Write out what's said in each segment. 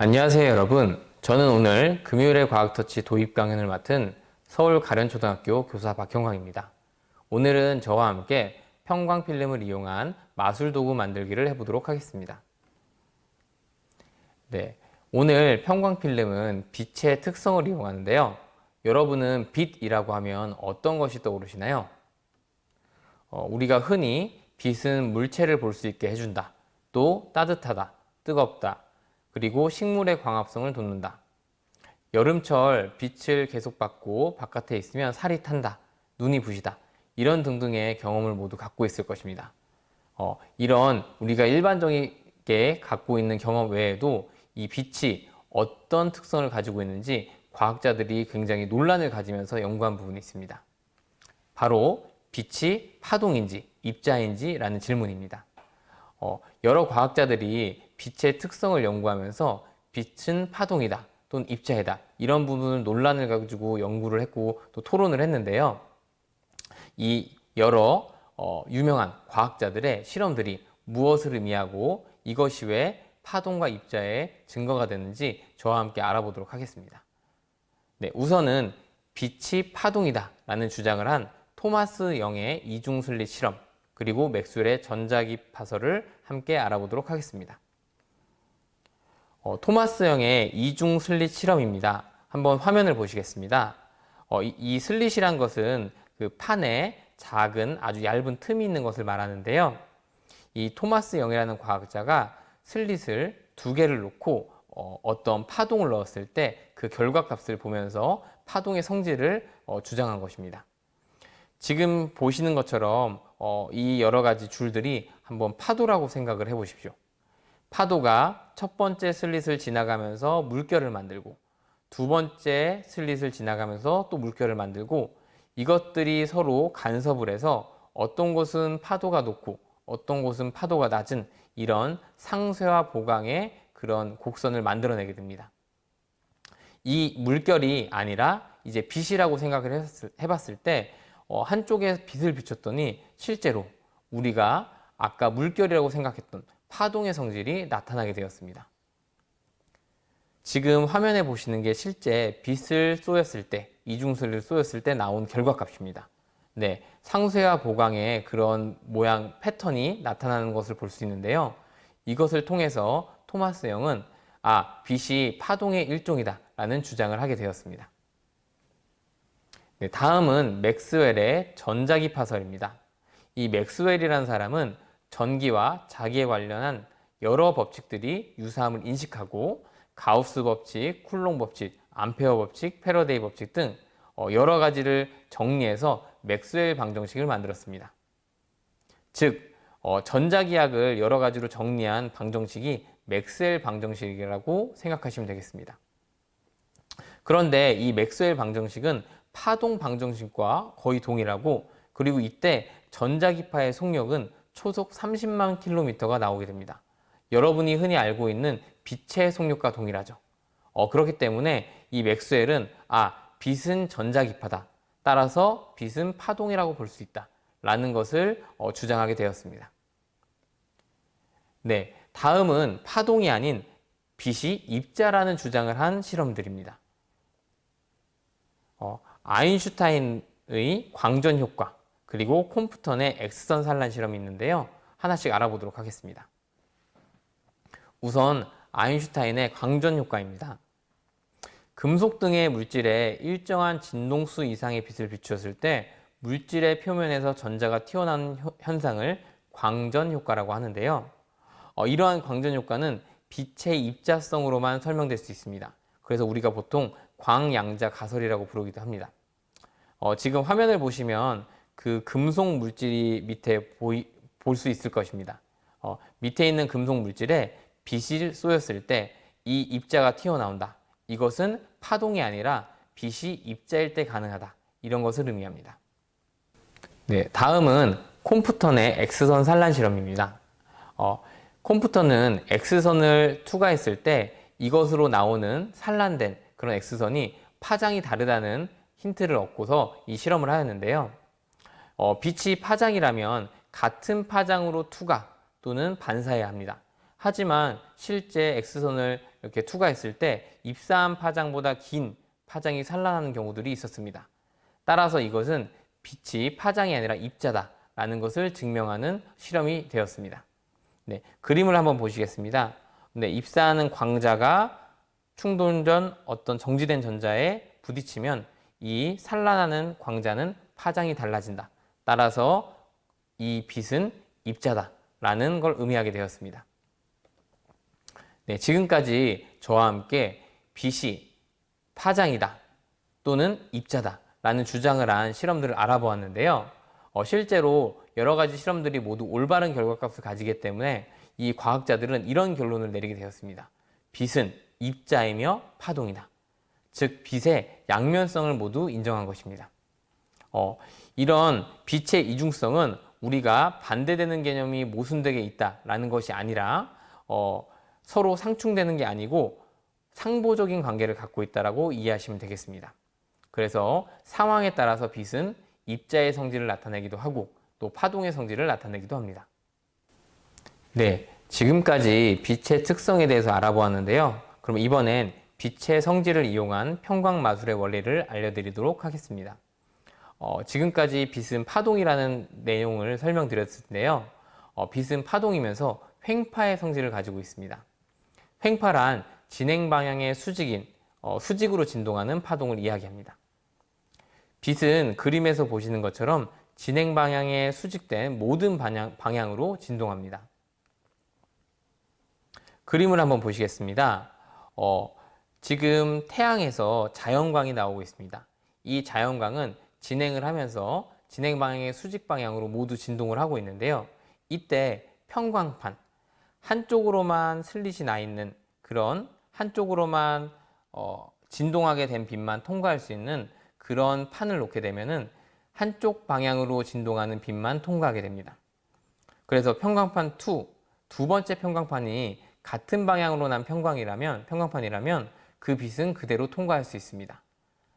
안녕하세요, 여러분. 저는 오늘 금요일의 과학터치 도입 강연을 맡은 서울 가련초등학교 교사 박형광입니다. 오늘은 저와 함께 편광필름을 이용한 마술도구 만들기를 해보도록 하겠습니다. 네, 오늘 편광필름은 빛의 특성을 이용하는데요. 여러분은 빛이라고 하면 어떤 것이 떠오르시나요? 우리가 흔히 빛은 물체를 볼 수 있게 해준다. 또 따뜻하다, 뜨겁다, 그리고 식물의 광합성을 돋는다. 여름철 빛을 계속 받고 바깥에 있으면 살이 탄다, 눈이 부시다, 이런 등등의 경험을 모두 갖고 있을 것입니다. 이런 우리가 일반적이게 갖고 있는 경험 외에도 이 빛이 어떤 특성을 가지고 있는지 과학자들이 굉장히 논란을 가지면서 연구한 부분이 있습니다. 바로 빛이 파동인지 입자인지 라는 질문입니다. 여러 과학자들이 빛의 특성을 연구하면서 빛은 파동이다 또는 입자이다 이런 부분을 논란을 가지고 연구를 했고 또 토론을 했는데요. 이 여러 유명한 과학자들의 실험들이 무엇을 의미하고 이것이 왜 파동과 입자의 증거가 되는지 저와 함께 알아보도록 하겠습니다. 네, 우선은 빛이 파동이다 라는 주장을 한 토마스 영의 이중슬릿 실험 그리고 맥스웰의 전자기파설을 함께 알아보도록 하겠습니다. 토마스 영의 이중 슬릿 실험입니다. 한번 화면을 보시겠습니다. 이 슬릿이란 것은 그 판에 작은 아주 얇은 틈이 있는 것을 말하는데요. 이 토마스 영이라는 과학자가 슬릿을 두 개를 놓고 어떤 파동을 넣었을 때 그 결과값을 보면서 파동의 성질을 주장한 것입니다. 지금 보시는 것처럼 이 여러 가지 줄들이 한번 파도라고 생각을 해 보십시오. 파도가 첫 번째 슬릿을 지나가면서 물결을 만들고 두 번째 슬릿을 지나가면서 또 물결을 만들고 이것들이 서로 간섭을 해서 어떤 곳은 파도가 높고 어떤 곳은 파도가 낮은 이런 상쇄와 보강의 그런 곡선을 만들어내게 됩니다. 이 물결이 아니라 이제 빛이라고 생각을 해봤을 때 한쪽에 빛을 비췄더니 실제로 우리가 아까 물결이라고 생각했던 파동의 성질이 나타나게 되었습니다. 지금 화면에 보시는 게 실제 빛을 쏘였을 때, 이중슬을 쏘였을 때 나온 결과값입니다. 네, 상쇄와 보강의 그런 모양 패턴이 나타나는 것을 볼 수 있는데요. 이것을 통해서 토마스 영은 빛이 파동의 일종이다 라는 주장을 하게 되었습니다. 네, 다음은 맥스웰의 전자기파설입니다. 이 맥스웰이라는 사람은 전기와 자기에 관련한 여러 법칙들이 유사함을 인식하고 가우스 법칙, 쿨롱 법칙, 암페어 법칙, 패러데이 법칙 등 여러 가지를 정리해서 맥스웰 방정식을 만들었습니다. 즉, 전자기학을 여러 가지로 정리한 방정식이 맥스웰 방정식이라고 생각하시면 되겠습니다. 그런데 이 맥스웰 방정식은 파동 방정식과 거의 동일하고 그리고 이때 전자기파의 속력은 초속 30만 킬로미터가 나오게 됩니다. 여러분이 흔히 알고 있는 빛의 속력과 동일하죠. 그렇기 때문에 이 맥스웰은 빛은 전자기파다. 따라서 빛은 파동이라고 볼 수 있다. 라는 것을 주장하게 되었습니다. 네, 다음은 파동이 아닌 빛이 입자라는 주장을 한 실험들입니다. 아인슈타인의 광전 효과 그리고 콤프턴의 X선 산란 실험이 있는데요. 하나씩 알아보도록 하겠습니다. 우선 아인슈타인의 광전 효과입니다. 금속 등의 물질에 일정한 진동수 이상의 빛을 비추었을 때 물질의 표면에서 전자가 튀어나오는 현상을 광전 효과라고 하는데요. 이러한 광전 효과는 빛의 입자성으로만 설명될 수 있습니다. 그래서 우리가 보통 광양자 가설이라고 부르기도 합니다. 지금 화면을 보시면 그 금속 물질이 밑에 볼 수 있을 것입니다. 밑에 있는 금속 물질에 빛이 쏘였을 때 이 입자가 튀어나온다. 이것은 파동이 아니라 빛이 입자일 때 가능하다. 이런 것을 의미합니다. 네, 다음은 콤프턴의 X선 산란 실험입니다. 콤프턴은 X선을 투과했을 때 이것으로 나오는 산란된 그런 X선이 파장이 다르다는 힌트를 얻고서 이 실험을 하였는데요. 빛이 파장이라면 같은 파장으로 투과 또는 반사해야 합니다. 하지만 실제 X선을 이렇게 투과했을 때 입사한 파장보다 긴 파장이 산란하는 경우들이 있었습니다. 따라서 이것은 빛이 파장이 아니라 입자다라는 것을 증명하는 실험이 되었습니다. 네, 그림을 한번 보시겠습니다. 네, 입사하는 광자가 충돌 전 어떤 정지된 전자에 부딪히면 이 산란하는 광자는 파장이 달라진다. 따라서 이 빛은 입자다라는 걸 의미하게 되었습니다. 네, 지금까지 저와 함께 빛이 파장이다 또는 입자다 라는 주장을 한 실험들을 알아보았는데요. 실제로 여러 가지 실험들이 모두 올바른 결과값을 가지기 때문에 이 과학자들은 이런 결론을 내리게 되었습니다. 빛은 입자이며 파동이다. 즉 빛의 양면성을 모두 인정한 것입니다. 이런 빛의 이중성은 우리가 반대되는 개념이 모순되게 있다라는 것이 아니라 서로 상충되는 게 아니고 상보적인 관계를 갖고 있다라고 이해하시면 되겠습니다. 그래서 상황에 따라서 빛은 입자의 성질을 나타내기도 하고 또 파동의 성질을 나타내기도 합니다. 네, 지금까지 빛의 특성에 대해서 알아보았는데요. 그럼 이번엔 빛의 성질을 이용한 평광마술의 원리를 알려드리도록 하겠습니다. 지금까지 빛은 파동이라는 내용을 설명드렸을 텐데요. 빛은 파동이면서 횡파의 성질을 가지고 있습니다. 횡파란 진행 방향의 수직인 수직으로 진동하는 파동을 이야기합니다. 빛은 그림에서 보시는 것처럼 진행 방향에 수직된 모든 방향으로 진동합니다. 그림을 한번 보시겠습니다. 지금 태양에서 자연광이 나오고 있습니다. 이 자연광은 진행을 하면서 진행 방향의 수직 방향으로 모두 진동을 하고 있는데요. 이때 평광판, 한쪽으로만 슬릿이 나 있는 그런 한쪽으로만 진동하게 된 빛만 통과할 수 있는 그런 판을 놓게 되면은 한쪽 방향으로 진동하는 빛만 통과하게 됩니다. 그래서 평광판 2, 두 번째 평광판이 같은 방향으로 난 평광판이라면 그 빛은 그대로 통과할 수 있습니다.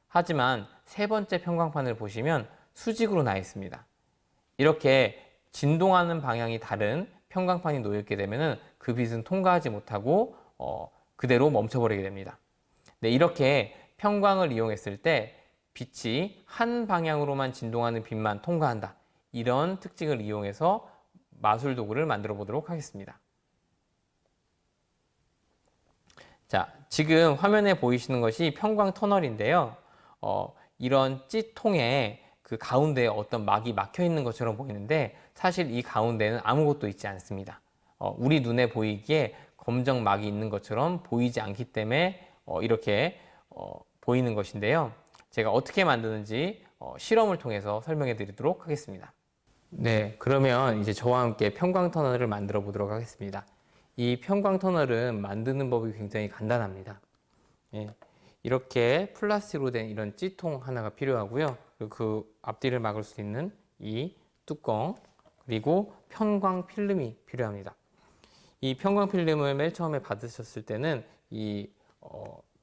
하지만 세 번째 평광판을 보시면 수직으로 나 있습니다. 이렇게 진동하는 방향이 다른 평광판이 놓이게 되면 그 빛은 통과하지 못하고 그대로 멈춰버리게 됩니다. 네, 이렇게 평광을 이용했을 때 빛이 한 방향으로만 진동하는 빛만 통과한다. 이런 특징을 이용해서 마술 도구를 만들어 보도록 하겠습니다. 자, 지금 화면에 보이시는 것이 평광 터널인데요. 이런 찌통에 그 가운데에 어떤 막이 막혀 있는 것처럼 보이는데 사실 이 가운데는 아무것도 있지 않습니다. 우리 눈에 보이기에 검정 막이 있는 것처럼 보이지 않기 때문에 이렇게 보이는 것인데요. 제가 어떻게 만드는지 실험을 통해서 설명해 드리도록 하겠습니다. 네, 그러면 이제 저와 함께 평광 터널을 만들어 보도록 하겠습니다. 이 평광 터널은 만드는 법이 굉장히 간단합니다. 예, 이렇게 플라스틱으로 된 이런 찌통 하나가 필요하고요. 그리고 그 앞뒤를 막을 수 있는 이 뚜껑, 그리고 편광 필름이 필요합니다. 이 편광 필름을 맨 처음에 받으셨을 때는 이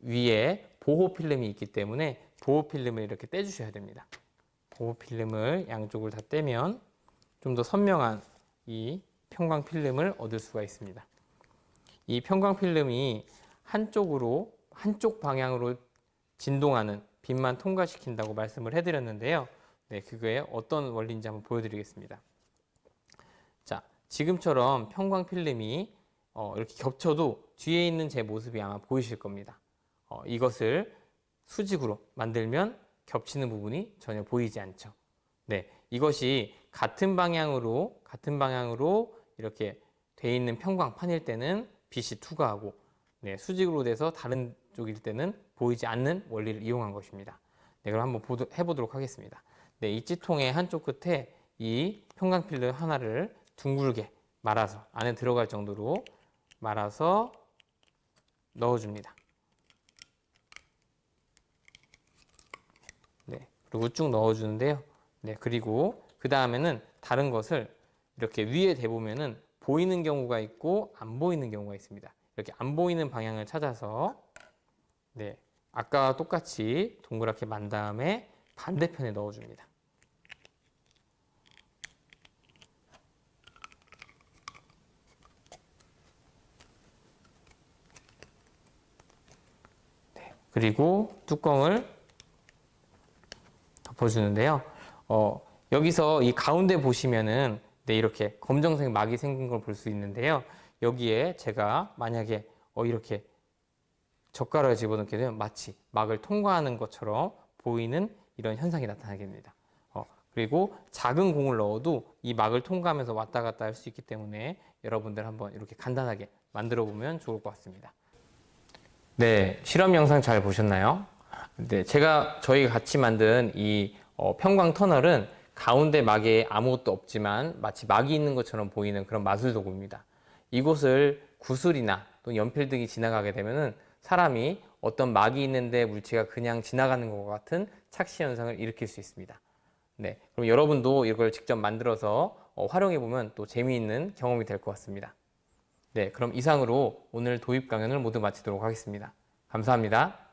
위에 보호 필름이 있기 때문에 보호 필름을 이렇게 떼주셔야 됩니다. 보호 필름을 양쪽을 다 떼면 좀 더 선명한 이 편광 필름을 얻을 수가 있습니다. 이 편광 필름이 한쪽 방향으로 진동하는 빛만 통과시킨다고 말씀을 해드렸는데요. 네, 그거의 어떤 원리인지 한번 보여드리겠습니다. 자, 지금처럼 편광 필름이 이렇게 겹쳐도 뒤에 있는 제 모습이 아마 보이실 겁니다. 이것을 수직으로 만들면 겹치는 부분이 전혀 보이지 않죠. 네, 이것이 같은 방향으로 이렇게 돼 있는 편광판일 때는 빛이 투과하고, 네, 수직으로 돼서 다른 쪽일 때는 보이지 않는 원리를 이용한 것입니다. 네, 그럼 한번 해보도록 하겠습니다. 네, 이 찌통의 한쪽 끝에 이 편광 필름 하나를 둥글게 말아서 안에 들어갈 정도로 말아서 넣어줍니다. 네, 그리고 쭉 넣어주는데요. 네, 그리고 그 다음에는 다른 것을 이렇게 위에 대보면은 보이는 경우가 있고 안 보이는 경우가 있습니다. 이렇게 안 보이는 방향을 찾아서, 네, 아까와 똑같이 동그랗게 만 다음에 반대편에 넣어줍니다. 그리고 뚜껑을 덮어주는데요. 여기서 이 가운데 보시면은 네, 이렇게 검정색 막이 생긴 걸 볼 수 있는데요. 여기에 제가 만약에 이렇게 젓가락을 집어넣게 되면 마치 막을 통과하는 것처럼 보이는 이런 현상이 나타나게 됩니다. 그리고 작은 공을 넣어도 이 막을 통과하면서 왔다 갔다 할 수 있기 때문에 여러분들 한번 이렇게 간단하게 만들어 보면 좋을 것 같습니다. 네, 실험 영상 잘 보셨나요? 네, 저희가 같이 만든 이 편광 터널은 가운데 막에 아무것도 없지만 마치 막이 있는 것처럼 보이는 그런 마술 도구입니다. 이곳을 구슬이나 또 연필 등이 지나가게 되면은 사람이 어떤 막이 있는데 물체가 그냥 지나가는 것과 같은 착시 현상을 일으킬 수 있습니다. 네, 그럼 여러분도 이걸 직접 만들어서 활용해 보면 또 재미있는 경험이 될 것 같습니다. 네, 그럼 이상으로 오늘 도입 강연을 모두 마치도록 하겠습니다. 감사합니다.